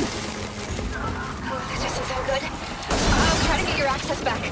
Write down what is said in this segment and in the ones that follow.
Oh, this doesn't sound good. I'll try to get your access back.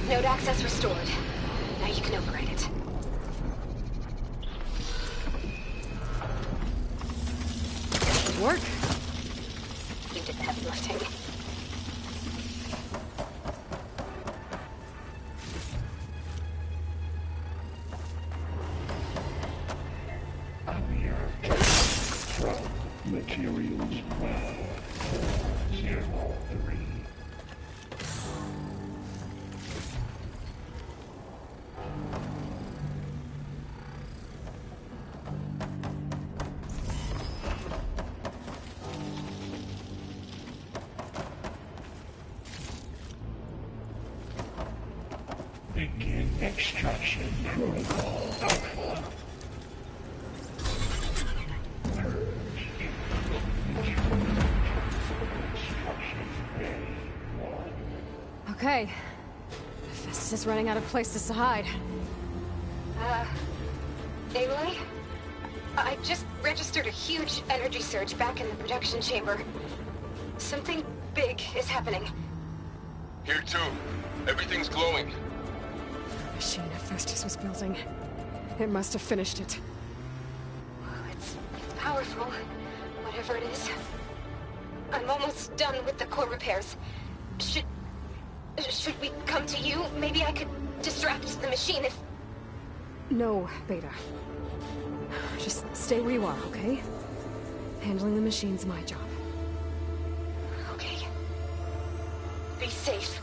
Node access restored. Now you can override it. Work. You did the heavy lifting. Materials 1203. Begin extraction protocol Alpha. Instruction A1. Okay. Festus is running out of places to hide. Aloy? I just registered a huge energy surge back in the production chamber. Something big is happening. Here too. Everything's glowing. The machine Festus was building. It must have finished it. It's powerful, whatever it is. I'm almost done with the core repairs. Should we come to you? Maybe I could distract the machine if... No, Beta. Just stay where you are, okay? Handling the machine's my job. Okay. Be safe.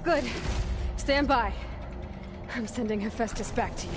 Good. Stand by. I'm sending Hephaestus back to you.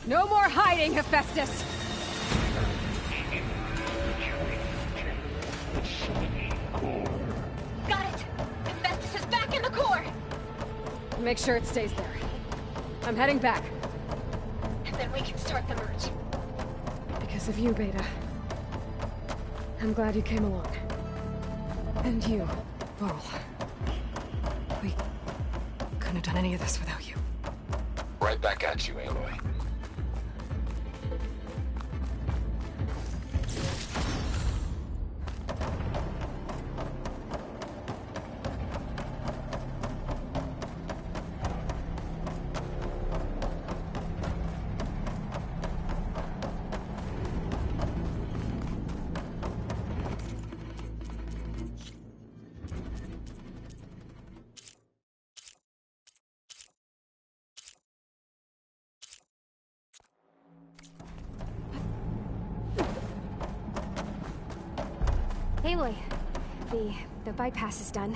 No more hiding, Hephaestus! Got it! Hephaestus is back in the core! Make sure it stays there. I'm heading back. And then we can start the merge. Because of you, Beta. I'm glad you came along. And you, Varl. We couldn't have done any of this without you. Right back at you, Aloy. Aloy, the bypass is done.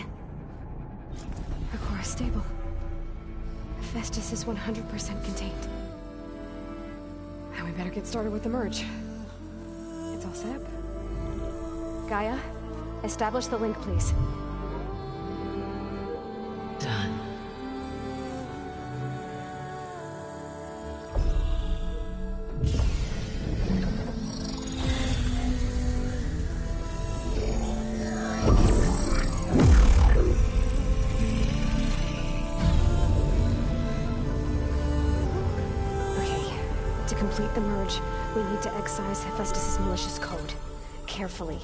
Her core is stable. Hephaestus is 100% contained. Now we better get started with the merge. It's all set up. Gaia, establish the link, please. Done. To complete the merge, we need to excise Hephaestus' malicious code. Carefully.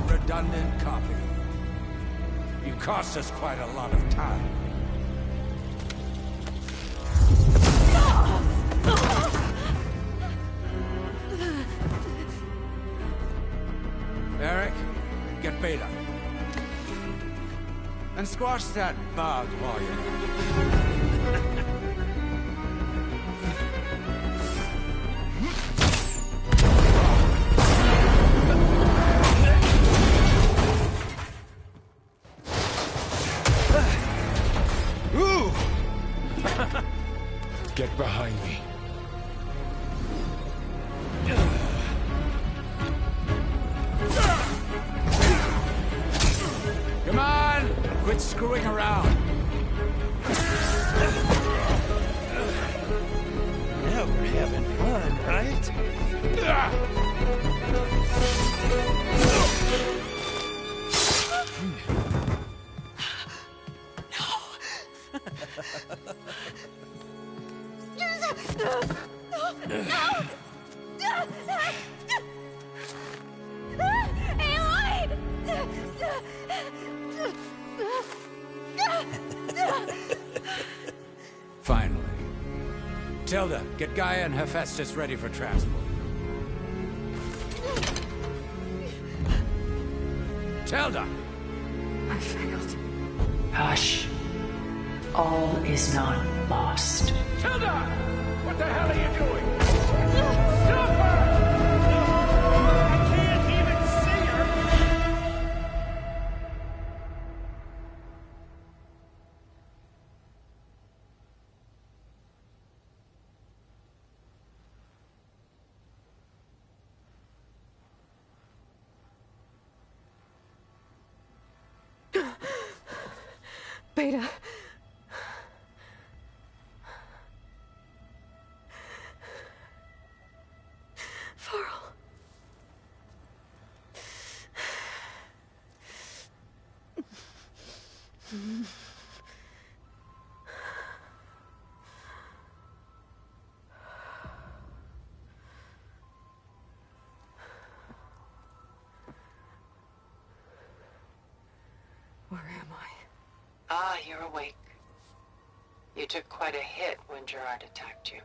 Redundant copy. You cost us quite a lot of time. Eric, get Beta. And squash that bug while you're... Get behind me. Come on! Quit screwing around! right? Finally. Tilda, get Gaia and Hephaestus ready for transport. Tilda! I failed. Hush. All is not lost. Tilda! What the hell are you doing? Stop her! I can't even see her! Beta. Varl. Where am I? Ah, you're awake. You took quite a hit when Gerard attacked you.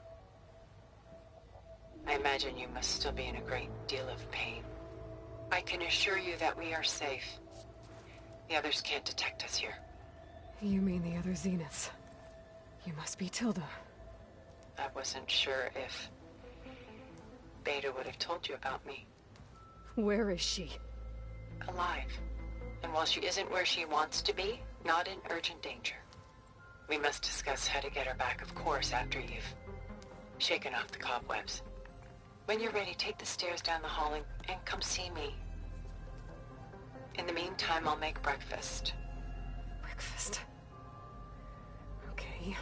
I imagine you must still be in a great deal of pain. I can assure you that we are safe. The others can't detect us here. You mean the other Zeniths? You must be Tilda. I wasn't sure if Beta would have told you about me. Where is she? Alive. And while she isn't where she wants to be, not in urgent danger. We must discuss how to get her back, of course, after you've shaken off the cobwebs. When you're ready, take the stairs down the hall and come see me. In the meantime, I'll make breakfast. Breakfast. Okay.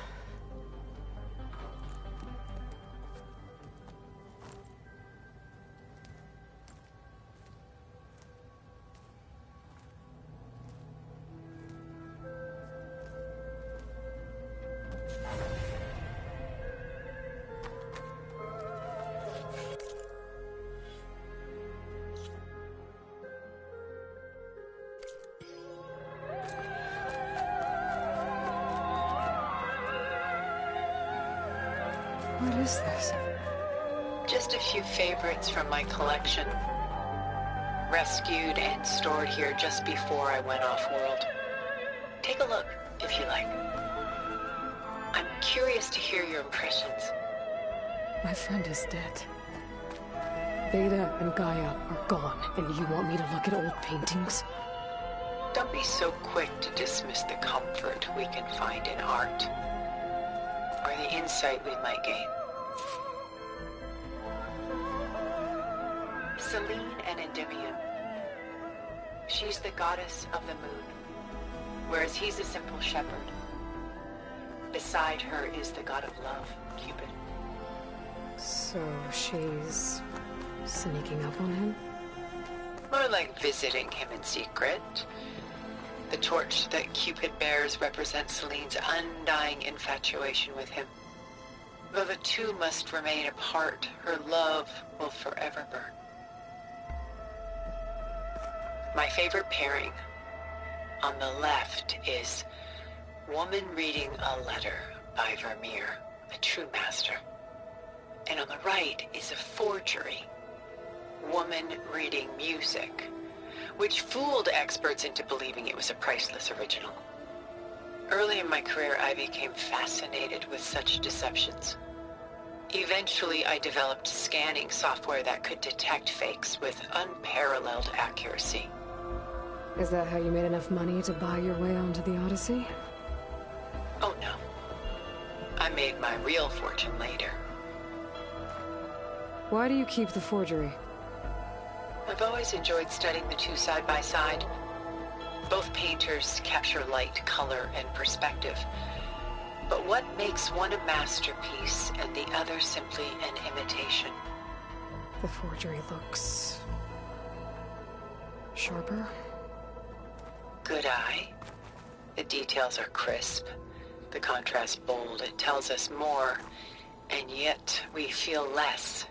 What is this? Just a few favorites from my collection. Rescued and stored here just before I went off-world. Take a look, if you like. I'm curious to hear your impressions. My friend is dead. Beta and Gaia are gone, and you want me to look at old paintings? Don't be so quick to dismiss the comfort we can find in art, or the insight we might gain. Selene and Endymion. She's the goddess of the moon, whereas he's a simple shepherd. Beside her is the god of love, Cupid. So she's sneaking up on him? More like visiting him in secret. The torch that Cupid bears represents Selene's undying infatuation with him. Though the two must remain apart, her love will forever burn. My favorite pairing on the left is Woman Reading a Letter by Vermeer, a true master. And on the right is a forgery, Woman Reading Music, which fooled experts into believing it was a priceless original. Early in my career, I became fascinated with such deceptions. Eventually, I developed scanning software that could detect fakes with unparalleled accuracy. Is that how you made enough money to buy your way onto the Odyssey? Oh no. I made my real fortune later. Why do you keep the forgery? I've always enjoyed studying the two side by side. Both painters capture light, color, and perspective. But what makes one a masterpiece and the other simply an imitation? The forgery looks... sharper? Good eye. The details are crisp. The contrast bold. It tells us more, and yet we feel less.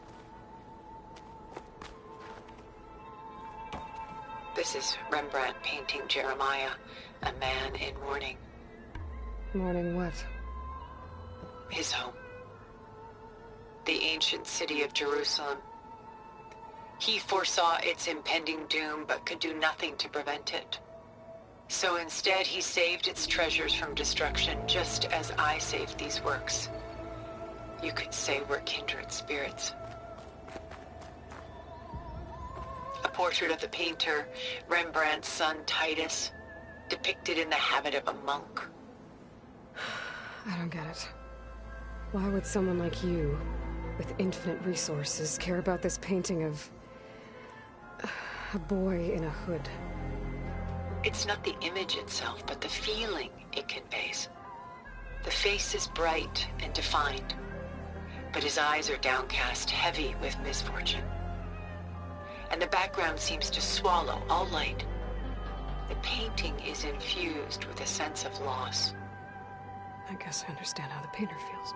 This is Rembrandt painting Jeremiah, a man in mourning. Mourning what? His home. The ancient city of Jerusalem. He foresaw its impending doom, but could do nothing to prevent it. So instead, he saved its treasures from destruction, just as I saved these works. You could say we're kindred spirits. A portrait of the painter, Rembrandt's son Titus, depicted in the habit of a monk. I don't get it. Why would someone like you, with infinite resources, care about this painting of... a boy in a hood? It's not the image itself, but the feeling it conveys. The face is bright and defined, but his eyes are downcast, heavy with misfortune. And the background seems to swallow all light. The painting is infused with a sense of loss. I guess I understand how the painter feels.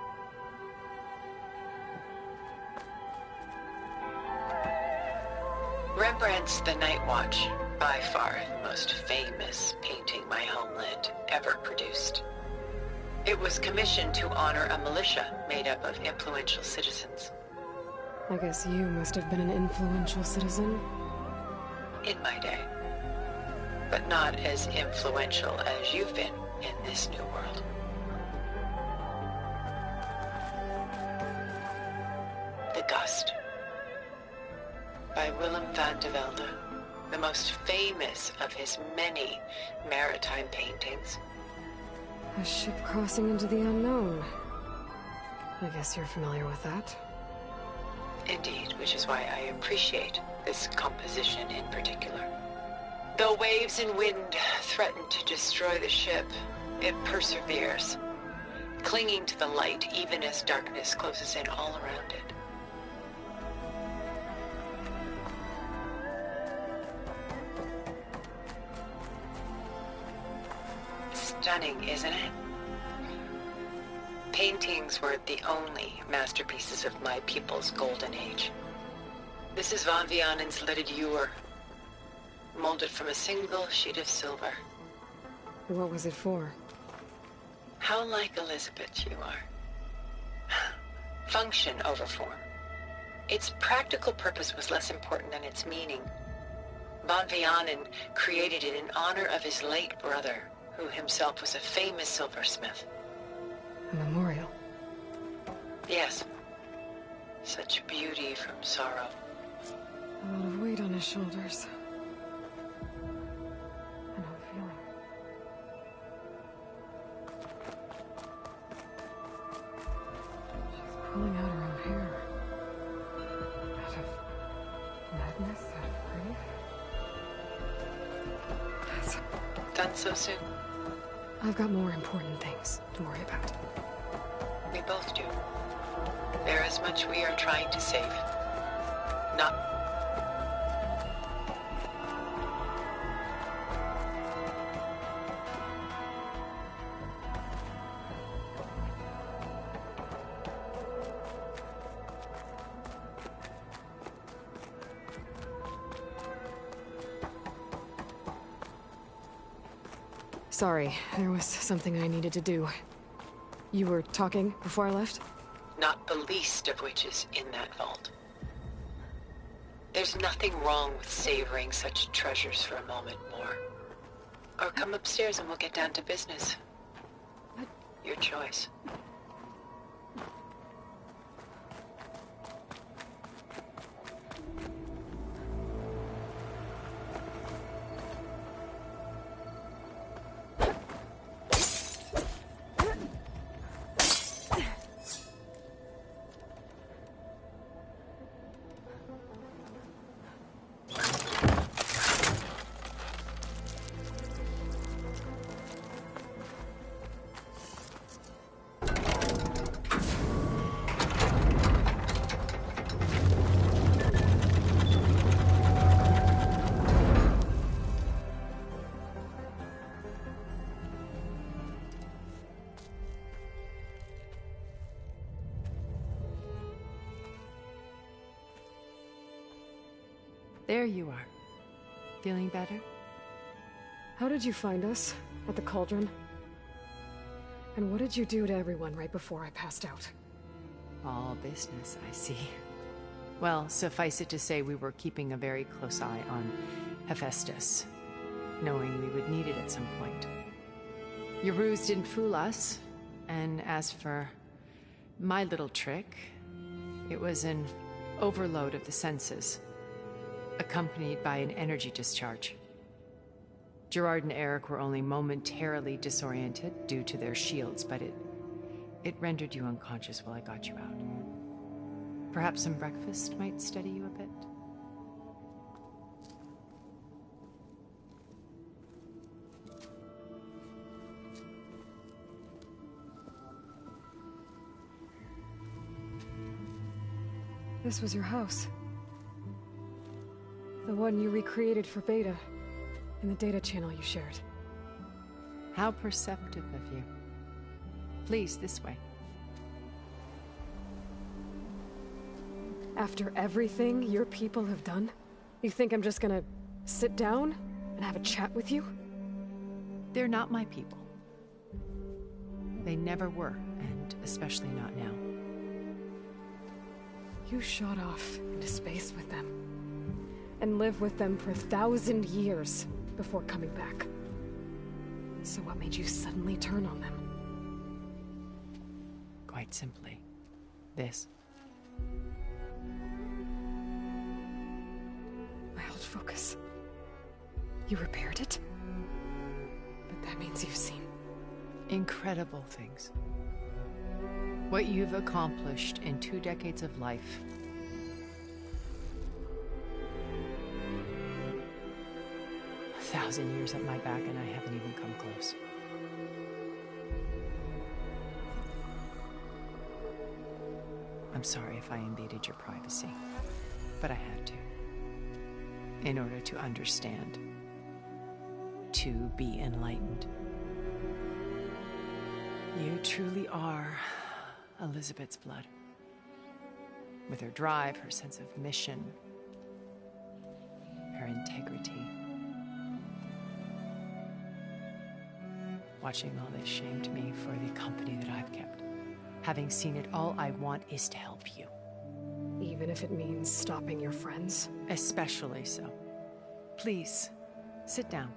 Rembrandt's The Night Watch, by far the most famous painting my homeland ever produced. It was commissioned to honor a militia made up of influential citizens. I guess you must have been an influential citizen. In my day. But not as influential as you've been in this new world. The Gust. By Willem van de Velde, the most famous of his many maritime paintings. A ship crossing into the unknown. I guess you're familiar with that. Indeed, which is why I appreciate this composition in particular. Though waves and wind threaten to destroy the ship, it perseveres, clinging to the light even as darkness closes in all around it. Stunning, isn't it? Paintings were the only masterpieces of my people's golden age. This is Van Vianen's leaded ewer, molded from a single sheet of silver. What was it for? How like Elizabeth you are. Function over form. Its practical purpose was less important than its meaning. Van Vianen created it in honor of his late brother, who himself was a famous silversmith. A memorial. Yes. Such beauty from sorrow. A lot of weight on his shoulders. I know the feeling. She's pulling out her own hair. Out of madness, out of grief. That's... Done so soon? I've got more important things to worry about. We both do. There is much we are trying to save. Not... Sorry, there was something I needed to do. You were talking before I left? Not the least of which is in that vault. There's nothing wrong with savoring such treasures for a moment more. Or come upstairs and we'll get down to business. Your choice. There you are. Feeling better? How did you find us? At the cauldron? And what did you do to everyone right before I passed out? All business, I see. Well, suffice it to say we were keeping a very close eye on Hephaestus, knowing we would need it at some point. Your ruse didn't fool us, and as for my little trick, it was an overload of the senses, accompanied by an energy discharge. Gerard and Eric were only momentarily disoriented due to their shields, but it rendered you unconscious while I got you out. Perhaps some breakfast might steady you a bit? This was your house. The one you recreated for Beta, in the data channel you shared. How perceptive of you. Please, this way. After everything your people have done, you think I'm just gonna sit down and have a chat with you? They're not my people. They never were, and especially not now. You shot off into space with them, and lived with them for 1,000 years before coming back. So what made you suddenly turn on them? Quite simply, this. My old focus. You repaired it? But that means you've seen... Incredible things. What you've accomplished in 2 decades of life. A 1,000 years at my back and I haven't even come close. I'm sorry if I invaded your privacy, but I had to. In order to understand. To be enlightened. You truly are Elizabeth's blood. With her drive, her sense of mission, her integrity. Watching all this shamed me for the company that I've kept. Having seen it, all I want is to help you. Even if it means stopping your friends? Especially so. Please, sit down.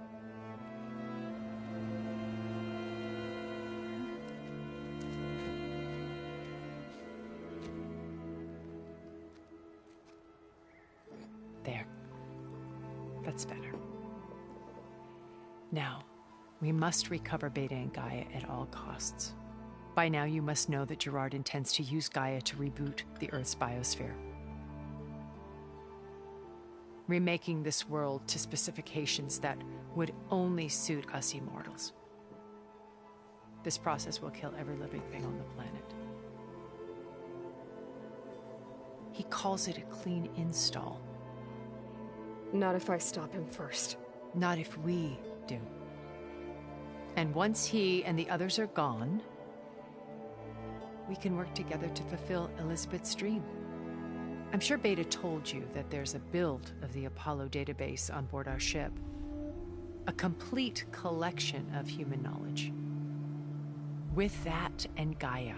There. That's better. Now, we must recover Beta and Gaia at all costs. By now, you must know that Gerard intends to use Gaia to reboot the Earth's biosphere. Remaking this world to specifications that would only suit us immortals. This process will kill every living thing on the planet. He calls it a clean install. Not if I stop him first. Not if we do. And once he and the others are gone, we can work together to fulfill Elizabeth's dream. I'm sure Beta told you that there's a build of the Apollo database on board our ship. A complete collection of human knowledge. With that and Gaia,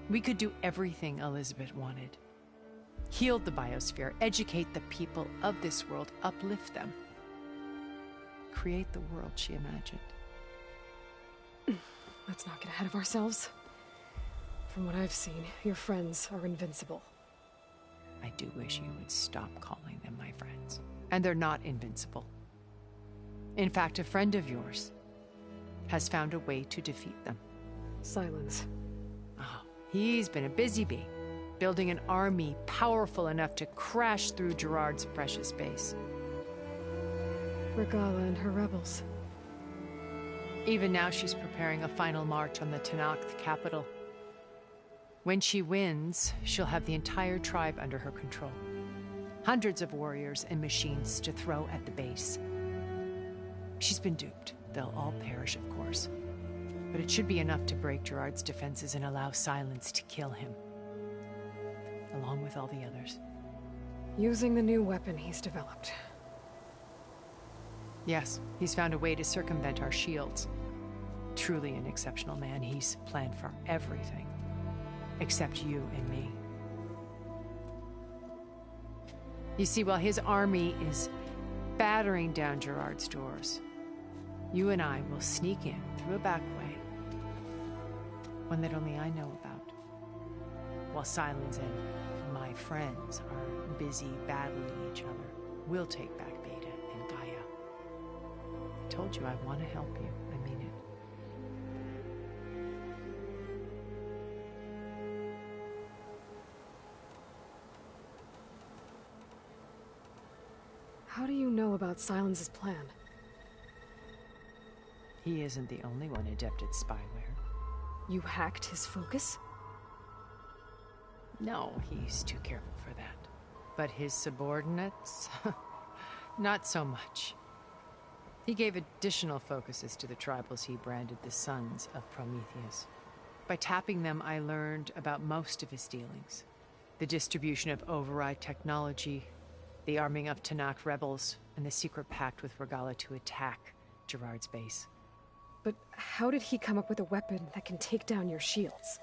we could do everything Elizabeth wanted. Heal the biosphere, educate the people of this world, uplift them. Create the world she imagined. Let's not get ahead of ourselves. From what I've seen, your friends are invincible. I do wish you would stop calling them my friends. And they're not invincible. In fact, a friend of yours has found a way to defeat them. Silence. Oh, he's been a busy bee, building an army powerful enough to crash through Gerard's precious base. Regala and her rebels. Even now she's preparing a final march on the Tanakh capital. When she wins, she'll have the entire tribe under her control. Hundreds of warriors and machines to throw at the base. She's been duped. They'll all perish, of course. But it should be enough to break Gerard's defenses and allow Silence to kill him. Along with all the others. Using the new weapon he's developed. Yes, he's found a way to circumvent our shields. Truly an exceptional man. He's planned for everything. Except you and me. You see, while his army is battering down Gerard's doors, you and I will sneak in through a back way. One that only I know about. While Silence and my friends are busy battling each other, we'll take back Beta and Gaia. I told you I want to help you. I mean it. How do you know about Silence's plan? He isn't the only one adept at spyware. You hacked his focus? No, he's too careful for that. But his subordinates? Not so much. He gave additional focuses to the tribals he branded the Sons of Prometheus. By tapping them, I learned about most of his dealings. The distribution of override technology, the arming of Tanakh rebels, and the secret pact with Regala to attack Gerard's base. But how did he come up with a weapon that can take down your shields?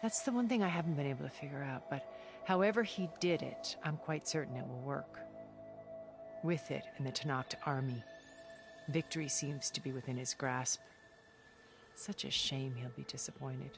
That's the one thing I haven't been able to figure out, but however he did it, I'm quite certain it will work. With it and the Tanakh army, victory seems to be within his grasp. Such a shame he'll be disappointed.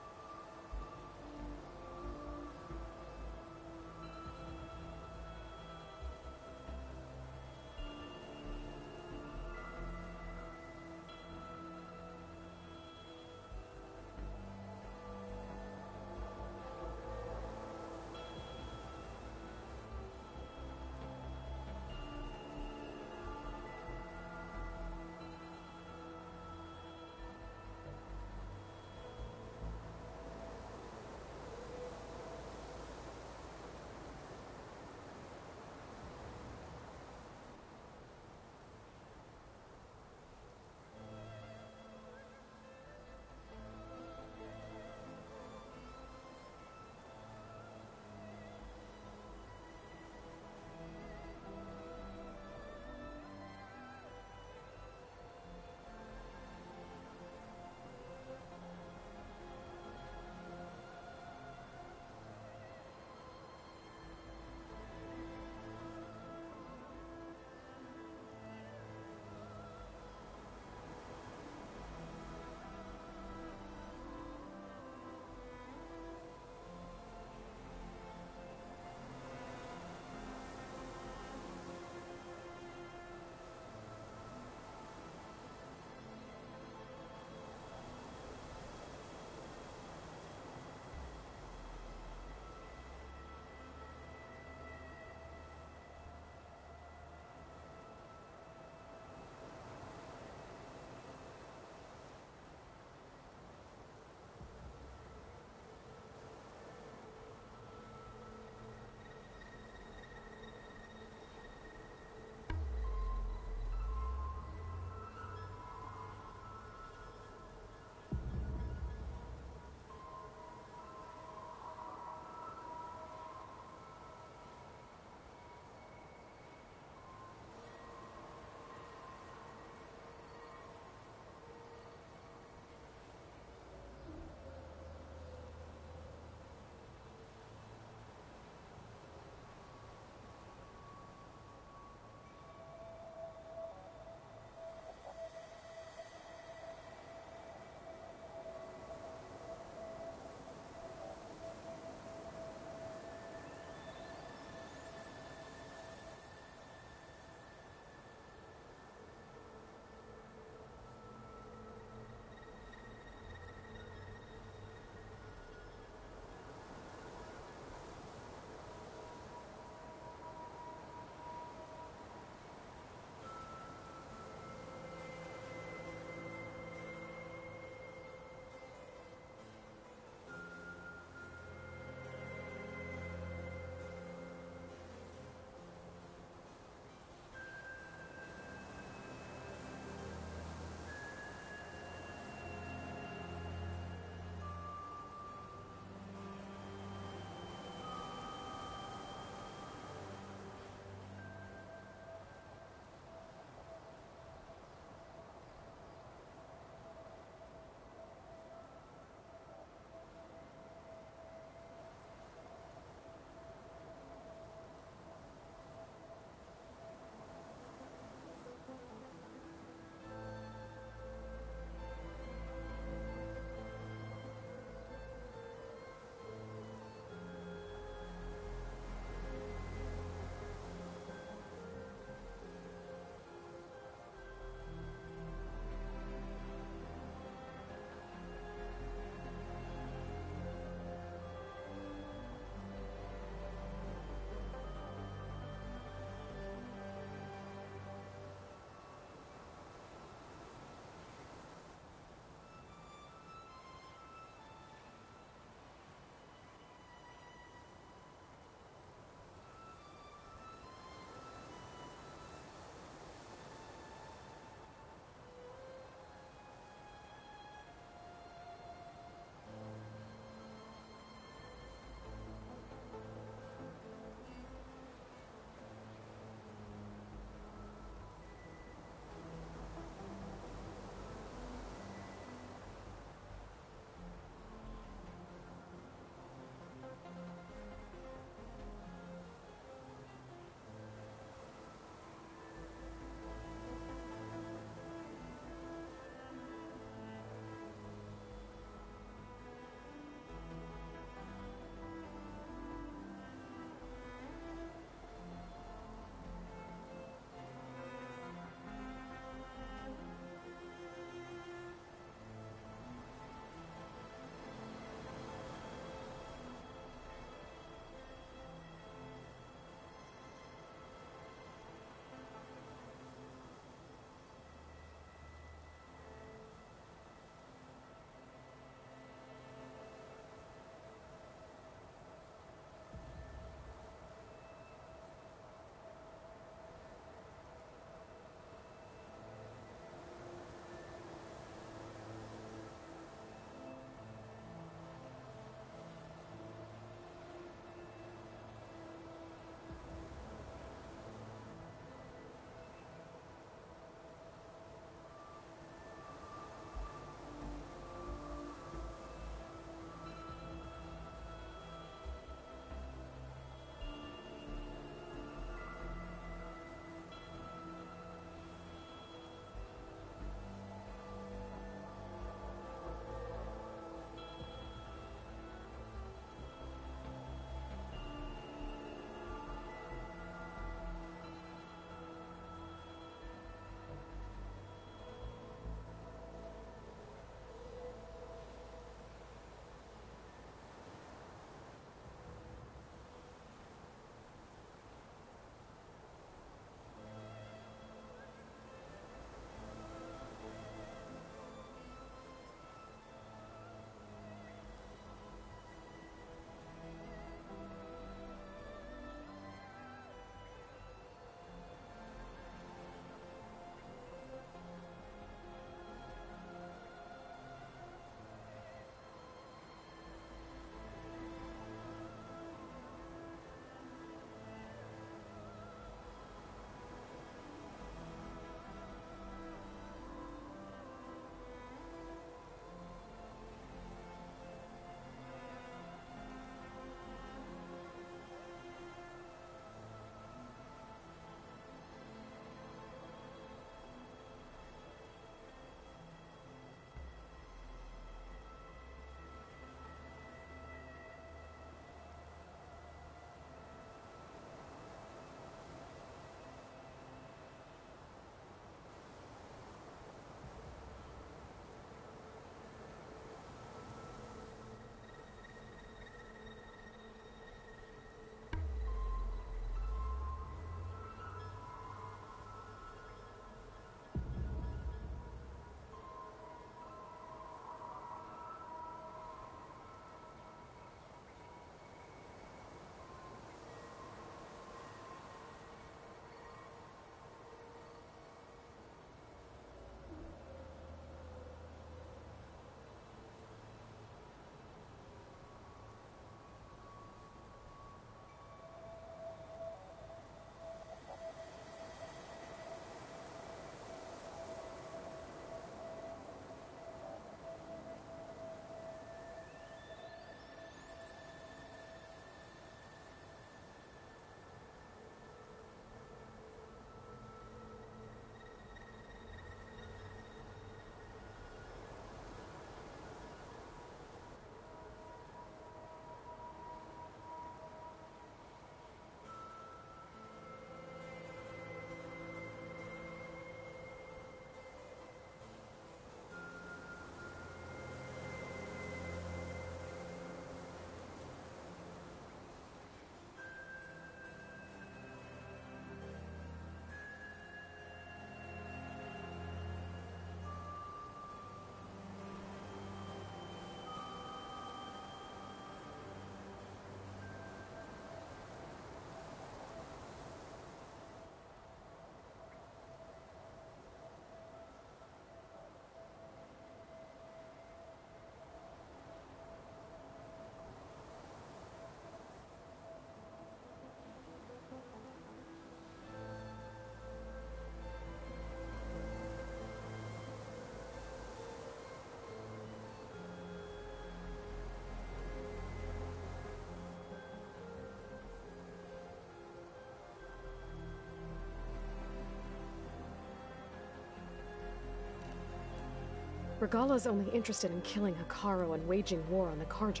Regala's only interested in killing Hekarro and waging war on the Karja.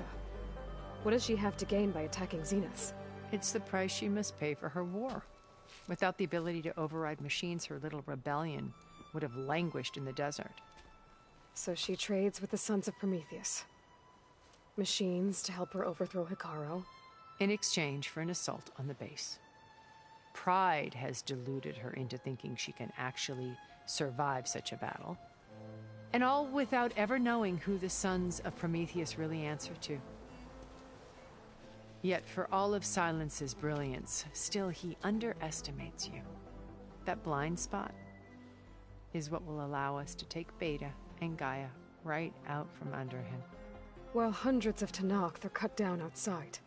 What does she have to gain by attacking Zenith? It's the price she must pay for her war. Without the ability to override machines, her little rebellion would have languished in the desert. So she trades with the Sons of Prometheus. Machines to help her overthrow Hekarro. In exchange for an assault on the base. Pride has deluded her into thinking she can actually survive such a battle. And all without ever knowing who the Sons of Prometheus really answer to. Yet for all of Silence's brilliance, still he underestimates you. That blind spot is what will allow us to take Beta and Gaia right out from under him. While hundreds of Tenakth are cut down outside.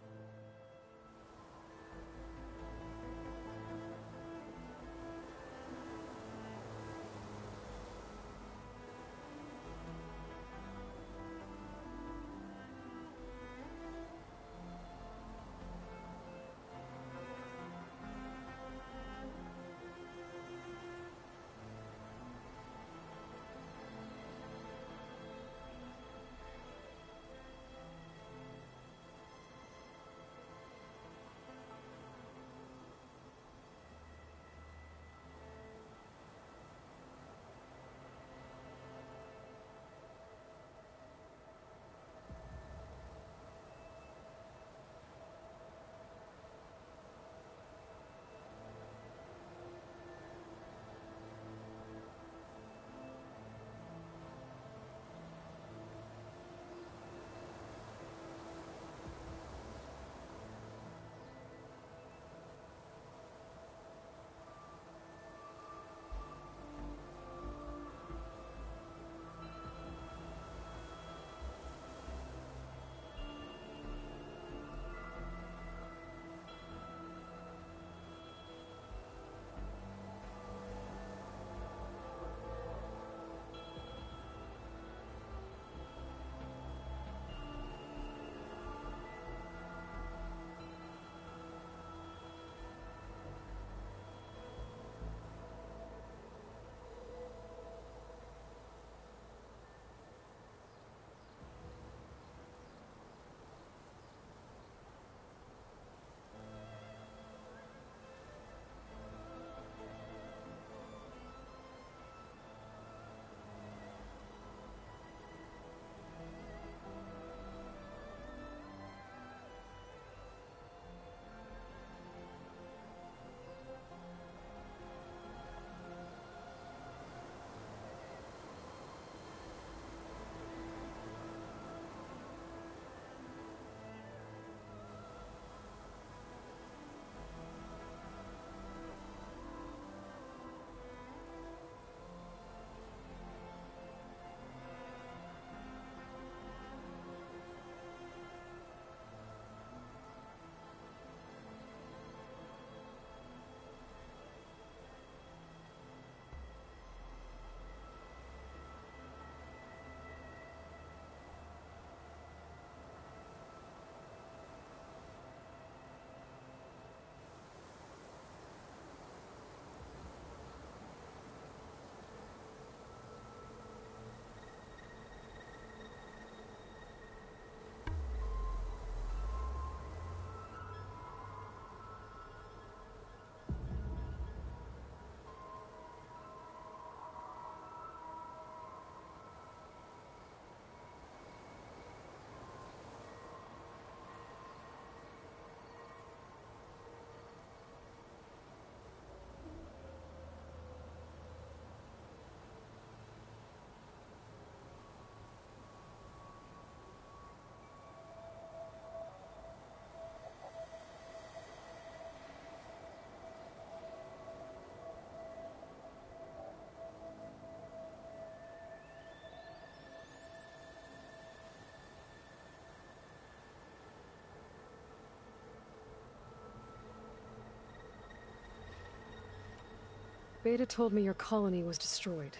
Beta told me your colony was destroyed.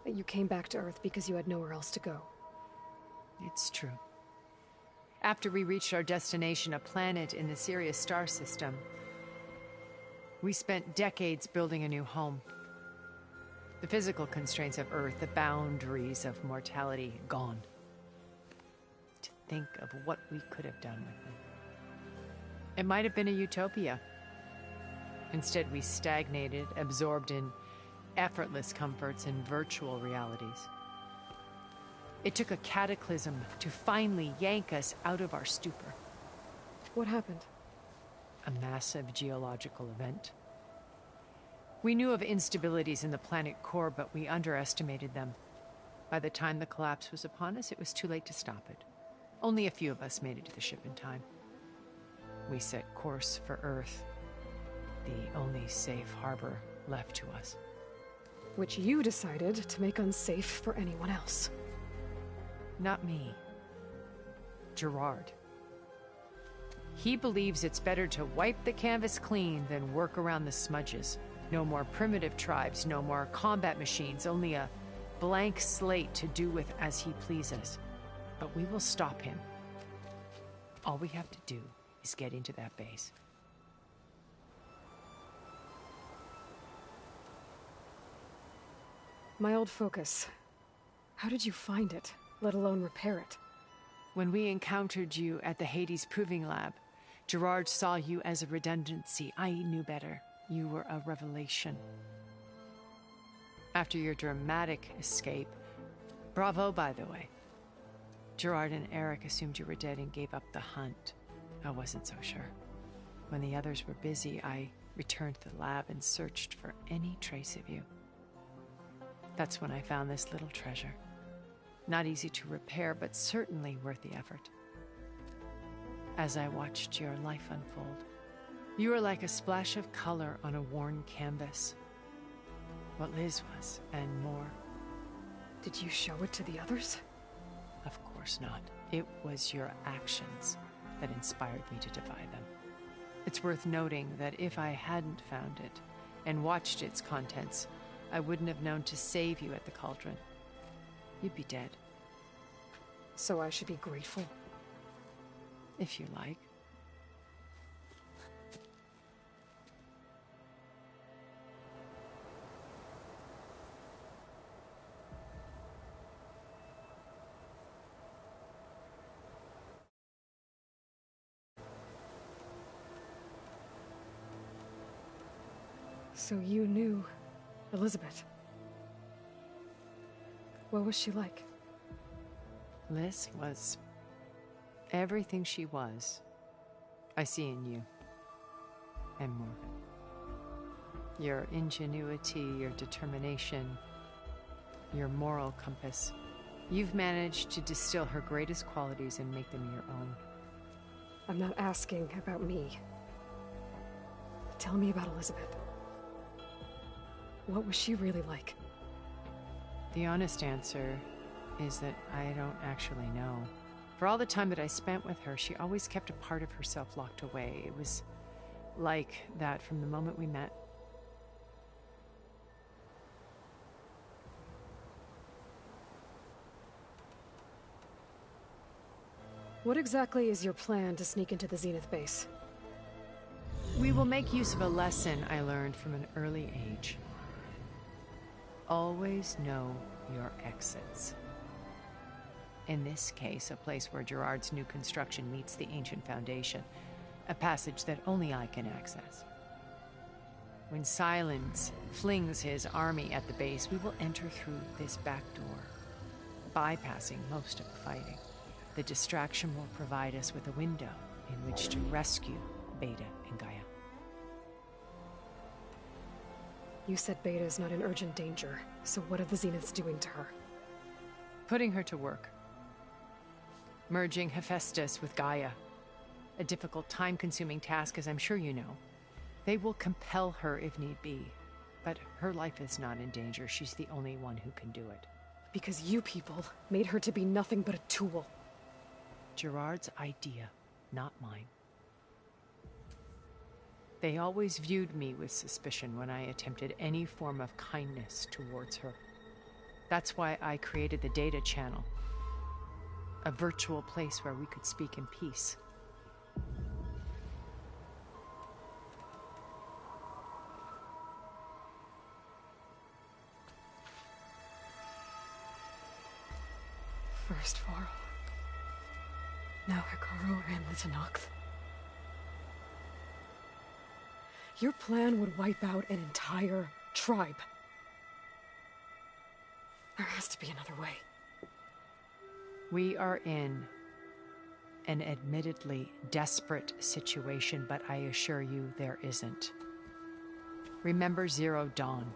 That you came back to Earth because you had nowhere else to go. It's true. After we reached our destination, a planet in the Sirius star system, we spent decades building a new home. The physical constraints of Earth, the boundaries of mortality, gone. To think of what we could have done with them. It might have been a utopia. Instead, we stagnated, absorbed in effortless comforts and virtual realities. It took a cataclysm to finally yank us out of our stupor. What happened? A massive geological event. We knew of instabilities in the planet core, but we underestimated them. By the time the collapse was upon us, it was too late to stop it. Only a few of us made it to the ship in time. We set course for Earth, the only safe harbor left to us. Which you decided to make unsafe for anyone else. Not me. Gerard. He believes it's better to wipe the canvas clean than work around the smudges. No more primitive tribes, no more combat machines, only a blank slate to do with as he pleases. But we will stop him. All we have to do is get into that base. My old focus. How did you find it, let alone repair it? When we encountered you at the Hades Proving Lab, Gerard saw you as a redundancy. I knew better. You were a revelation. After your dramatic escape, bravo, by the way. Gerard and Eric assumed you were dead and gave up the hunt. I wasn't so sure. When the others were busy, I returned to the lab and searched for any trace of you. That's when I found this little treasure. Not easy to repair, but certainly worth the effort. As I watched your life unfold, you were like a splash of color on a worn canvas. What Liz was, and more. Did you show it to the others? Of course not. It was your actions that inspired me to defy them. It's worth noting that if I hadn't found it and watched its contents, I wouldn't have known to save you at the cauldron. You'd be dead. So I should be grateful? If you like. So you knew Elizabeth. What was she like? Liz was everything she was. I see in you. And more. Your ingenuity, your determination, your moral compass. You've managed to distill her greatest qualities and make them your own. I'm not asking about me. Tell me about Elizabeth. What was she really like? The honest answer is that I don't actually know. For all the time that I spent with her, she always kept a part of herself locked away. It was like that from the moment we met. What exactly is your plan to sneak into the Zenith base? We will make use of a lesson I learned from an early age. Always know your exits. In this case, a place where Gerard's new construction meets the ancient foundation, a passage that only I can access. When Silence flings his army at the base, we will enter through this back door, bypassing most of the fighting. The distraction will provide us with a window in which to rescue Beta and Gaia. You said Beta is not in urgent danger, so what are the Zeniths doing to her? Putting her to work. Merging Hephaestus with Gaia. A difficult, time-consuming task, as I'm sure you know. They will compel her if need be. But her life is not in danger. She's the only one who can do it. Because you people made her to be nothing but a tool. Gerard's idea, not mine. They always viewed me with suspicion when I attempted any form of kindness towards her. That's why I created the data channel. A virtual place where we could speak in peace. Now Hikaru and the Tenakth. Your plan would wipe out an entire tribe. There has to be another way. We are in an admittedly desperate situation, but I assure you there isn't. Remember Zero Dawn.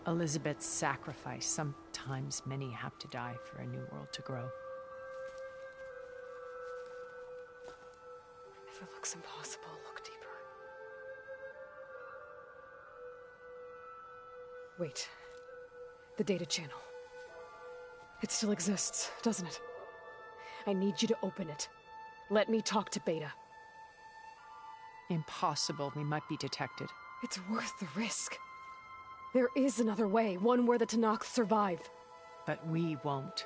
Elizabeth's sacrifice. Sometimes many have to die for a new world to grow. If it looks impossible, look deeper. Wait. The data channel. It still exists, doesn't it? I need you to open it. Let me talk to Beta. Impossible. We might be detected. It's worth the risk. There is another way, one where the Tenakth survive. But we won't.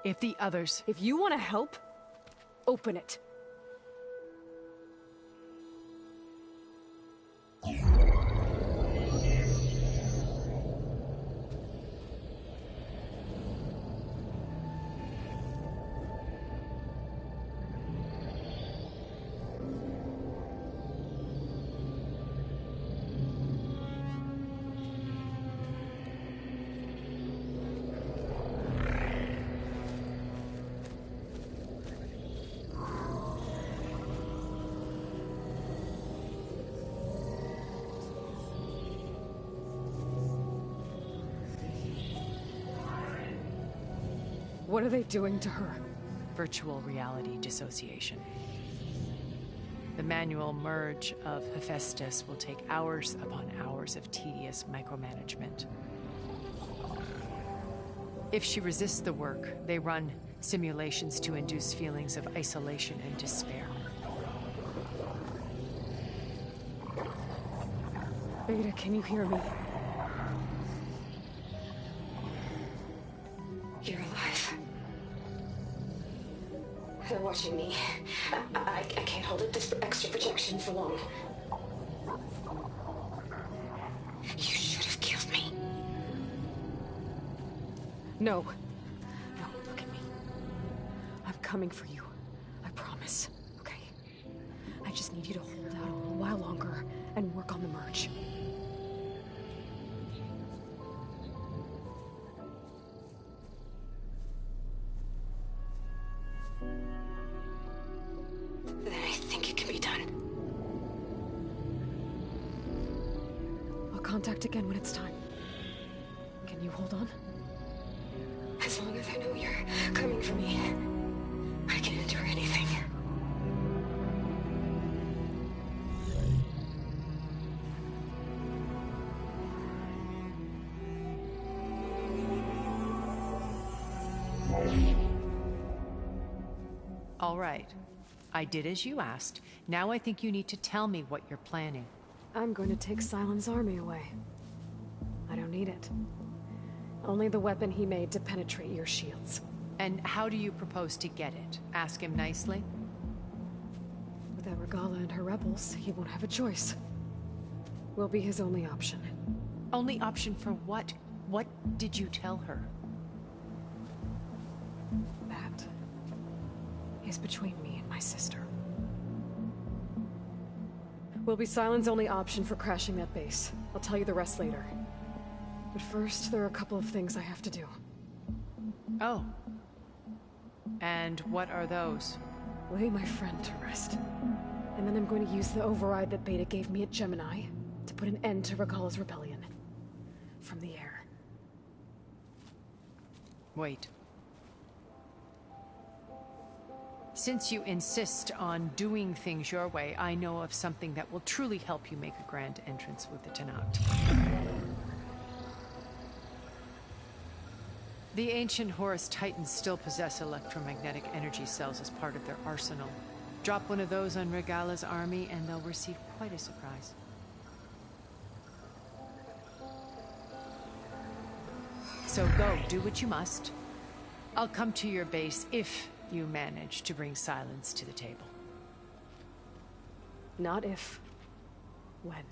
If the others... If you want to help, open it. What are they doing to her? Virtual reality dissociation. The manual merge of Hephaestus will take hours upon hours of tedious micromanagement. If she resists the work, they run simulations to induce feelings of isolation and despair. Beta, can you hear me? You're alive. They're watching me. I can't hold up this extra protection for long. You should have killed me. No. No, look at me. I'm coming for you. I promise. Okay? I just need you to hold out a little while longer and work on the merge. Then I think it can be done. I'll contact again when it's time. Can you hold on? As long as I know you're coming for me, I can endure anything. All right. I did as you asked. Now I think you need to tell me what you're planning. I'm going to take Silent's army away. I don't need it. Only the weapon he made to penetrate your shields. And how do you propose to get it? Ask him nicely? Without Regala and her rebels, he won't have a choice. We'll be his only option. Only option for what? What did you tell her? That is between me and my sister. Will be Silent's only option for crashing that base. I'll tell you the rest later. But first, there are a couple of things I have to do. Oh. And what are those? Lay my friend to rest. And then I'm going to use the override that Beta gave me at Gemini to put an end to Regala's rebellion. From the air. Wait. Since you insist on doing things your way, I know of something that will truly help you make a grand entrance with the Tenakth. The ancient Horus Titans still possess electromagnetic energy cells as part of their arsenal. Drop one of those on Regala's army and they'll receive quite a surprise. So go, do what you must. I'll come to your base if you manage to bring Silence to the table. Not if. When.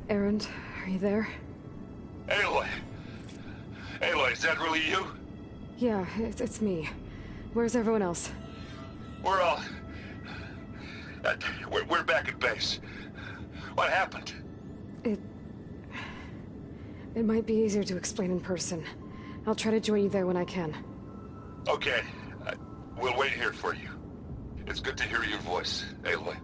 Erend, are you there? Aloy! Aloy, is that really you? Yeah, it's me. Where's everyone else? We're all... we're back at base. What happened? It might be easier to explain in person. I'll try to join you there when I can. Okay. We'll wait here for you. It's good to hear your voice, Aloy.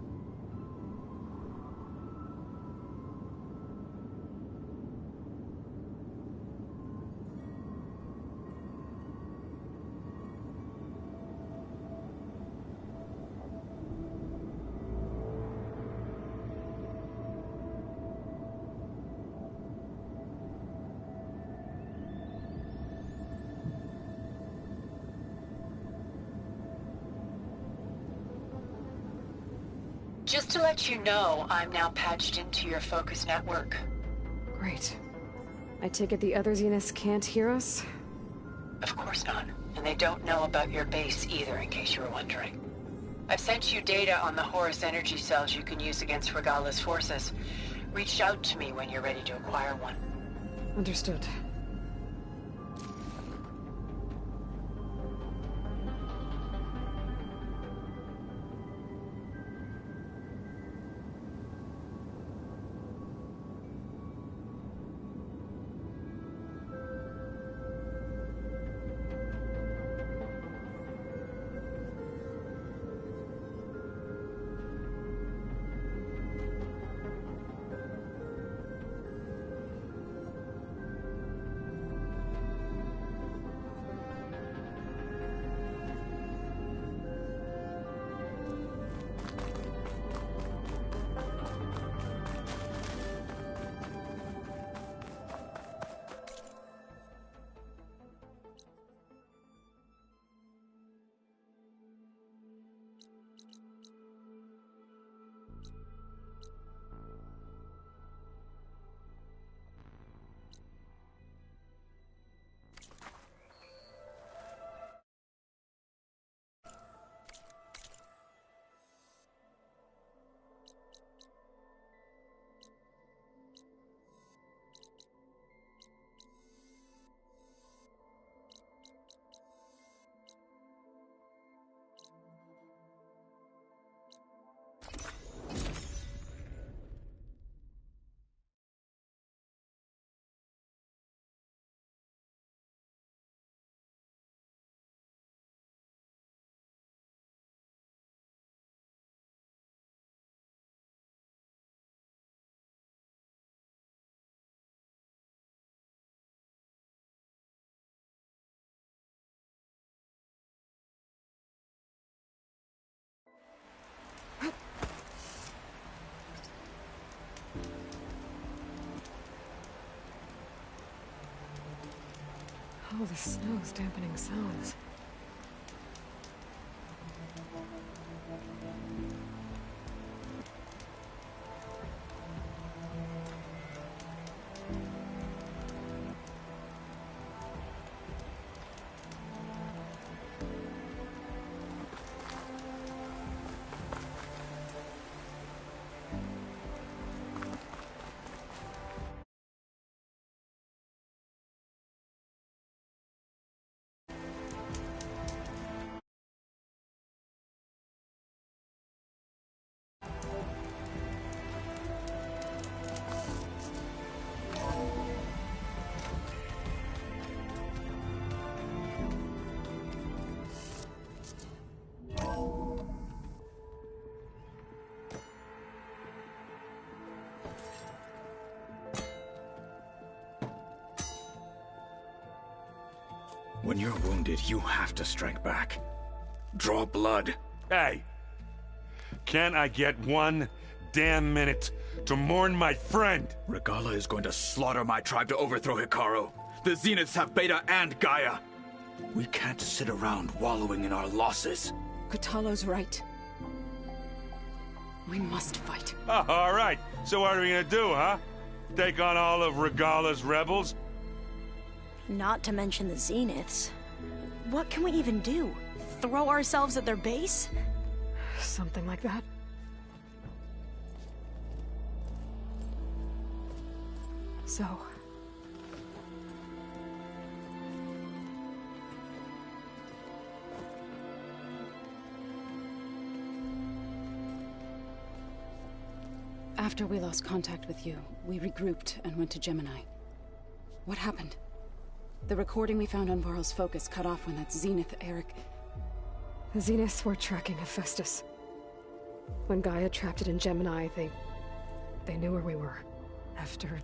Just to let you know, I'm now patched into your focus network. Great. I take it the other Zeniths can't hear us? Of course not. And they don't know about your base either, in case you were wondering. I've sent you data on the Horus energy cells you can use against Regala's forces. Reach out to me when you're ready to acquire one. Understood. Oh, the snow's dampening sounds. When you're wounded, you have to strike back. Draw blood. Hey! Can't I get one damn minute to mourn my friend? Regala is going to slaughter my tribe to overthrow Hikaru. The Zeniths have Beta and Gaia. We can't sit around wallowing in our losses. Kotallo's right. We must fight. Oh, all right. So what are we gonna do, huh? Take on all of Regala's rebels? Not to mention the Zeniths. What can we even do? Throw ourselves at their base? Something like that. So... After we lost contact with you, we regrouped and went to Gemini. What happened? The recording we found on Varl's focus cut off when that Zenith, Eric... The Zeniths were tracking Hephaestus. When Gaia trapped it in Gemini, they knew where we were. After...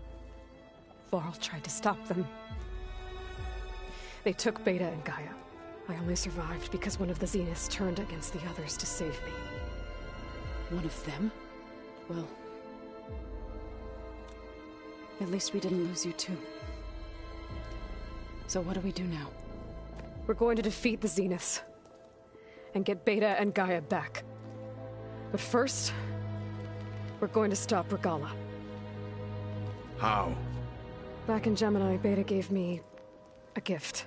Varl tried to stop them. They took Beta and Gaia. I only survived because one of the Zeniths turned against the others to save me. One of them? Well... At least we didn't lose you too. So what do we do now? We're going to defeat the Zeniths. And get Beta and Gaia back. But first... we're going to stop Regala. How? Back in Gemini, Beta gave me... a gift.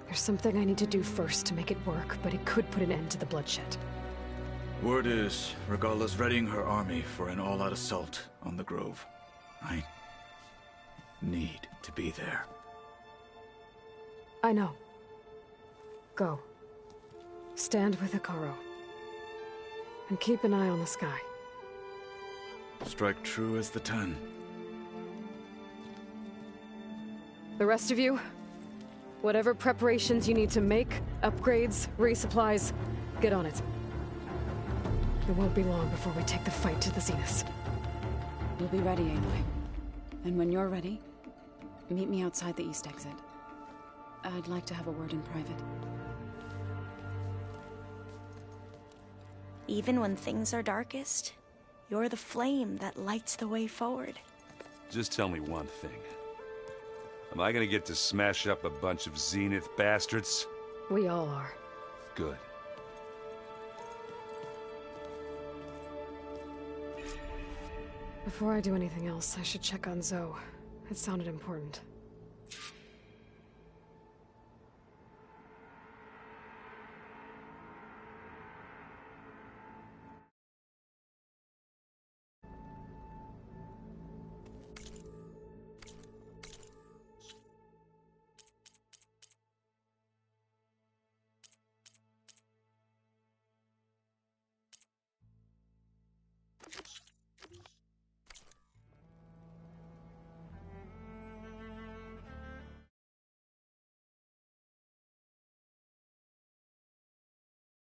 There's something I need to do first to make it work, but it could put an end to the bloodshed. Word is, Regala's readying her army for an all-out assault on the Grove. I need to be there. I know. Go. Stand with Ikaro. And keep an eye on the sky. Strike true as the 10. The rest of you, whatever preparations you need to make, upgrades, resupplies, get on it. It won't be long before we take the fight to the Zeniths. We'll be ready, Aloy. And when you're ready, meet me outside the east exit. I'd like to have a word in private. Even when things are darkest, you're the flame that lights the way forward. Just tell me one thing. Am I gonna get to smash up a bunch of Zenith bastards? We all are. Good. Before I do anything else, I should check on Zoe. It sounded important.